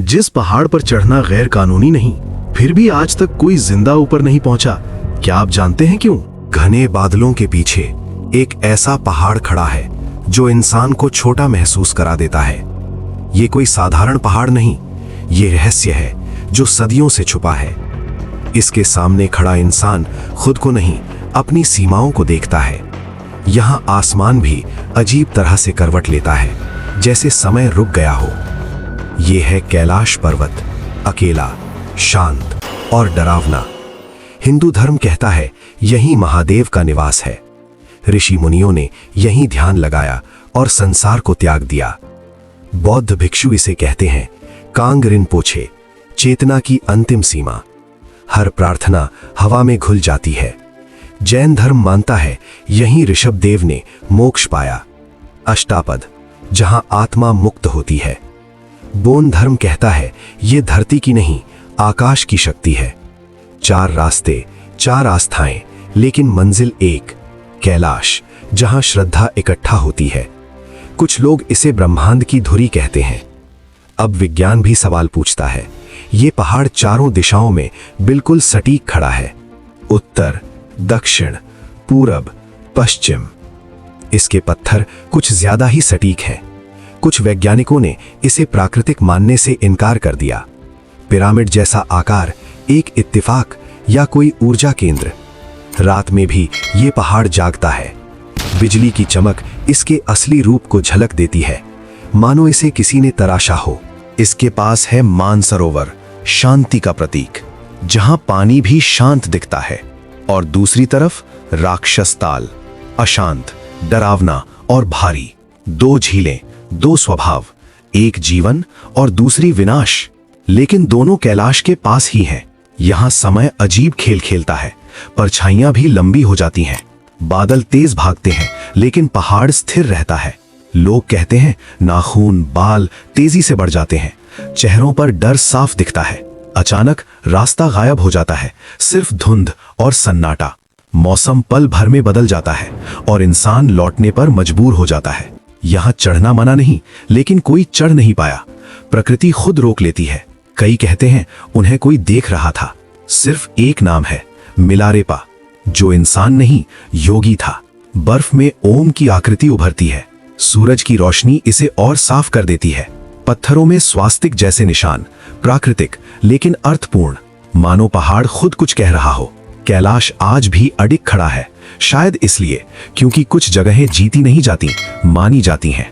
जिस पहाड़ पर चढ़ना गैर कानूनी नहीं, फिर भी आज तक कोई जिंदा ऊपर नहीं पहुंचा। क्या आप जानते हैं क्यों? घने बादलों के पीछे एक ऐसा पहाड़ खड़ा है जो इंसान को छोटा महसूस करा देता है। ये कोई साधारण पहाड़ नहीं, ये रहस्य है जो सदियों से छुपा है। इसके सामने खड़ा इंसान खुद को नहीं, अपनी सीमाओं को देखता है। यहाँ आसमान भी अजीब तरह से करवट लेता है, जैसे समय रुक गया हो। ये है कैलाश पर्वत, अकेला, शांत और डरावना। हिंदू धर्म कहता है यही महादेव का निवास है। ऋषि मुनियों ने यहीं ध्यान लगाया और संसार को त्याग दिया। बौद्ध भिक्षु इसे कहते हैं कांग रिनपोछे, चेतना की अंतिम सीमा। हर प्रार्थना हवा में घुल जाती है। जैन धर्म मानता है यहीं ऋषभदेव ने मोक्ष पाया, अष्टापद, जहां आत्मा मुक्त होती है। बोन धर्म कहता है ये धरती की नहीं, आकाश की शक्ति है। 4 रास्ते, 4 आस्थाएं, लेकिन मंजिल एक, कैलाश, जहां श्रद्धा इकट्ठा होती है। कुछ लोग इसे ब्रह्मांड की धुरी कहते हैं। अब विज्ञान भी सवाल पूछता है, ये पहाड़ चारों दिशाओं में बिल्कुल सटीक खड़ा है, उत्तर, दक्षिण, पूरब, पश्चिम। इसके पत्थर कुछ ज्यादा ही सटीक हैं। कुछ वैज्ञानिकों ने इसे प्राकृतिक मानने से इनकार कर दिया। पिरामिड जैसा आकार एक इत्तेफाक या कोई ऊर्जा केंद्र। रात में भी ये पहाड़ जागता है। बिजली की चमक इसके असली रूप को झलक देती है, मानो इसे किसी ने तराशा हो। इसके पास है मानसरोवर, शांति का प्रतीक, जहां पानी भी शांत दिखता है, और दूसरी तरफ राक्षस ताल, अशांत, डरावना और भारी। 2 झीलें, 2 स्वभाव, एक जीवन और दूसरी विनाश, लेकिन दोनों कैलाश के पास ही हैं। यहां समय अजीब खेल खेलता है, परछाइयां भी लंबी हो जाती हैं। बादल तेज भागते हैं, लेकिन पहाड़ स्थिर रहता है। लोग कहते हैं नाखून, बाल तेजी से बढ़ जाते हैं, चेहरों पर डर साफ दिखता है। अचानक रास्ता गायब हो जाता है, सिर्फ धुंध और सन्नाटा। मौसम पल भर में बदल जाता है और इंसान लौटने पर मजबूर हो जाता है। यहां चढ़ना मना नहीं, लेकिन कोई चढ़ नहीं पाया। प्रकृति खुद रोक लेती है। कई कहते हैं उन्हें कोई देख रहा था। सिर्फ एक नाम है, मिलारेपा, जो इंसान नहीं, योगी था। बर्फ में ओम की आकृति उभरती है। सूरज की रोशनी इसे और साफ कर देती है। पत्थरों में स्वास्तिक जैसे निशान, प्राकृतिक लेकिन अर्थपूर्ण, मानो पहाड़ खुद कुछ कह रहा हो। कैलाश आज भी अडिग खड़ा है, शायद इसलिए क्योंकि कुछ जगहें जीती नहीं जाती, मानी जाती हैं।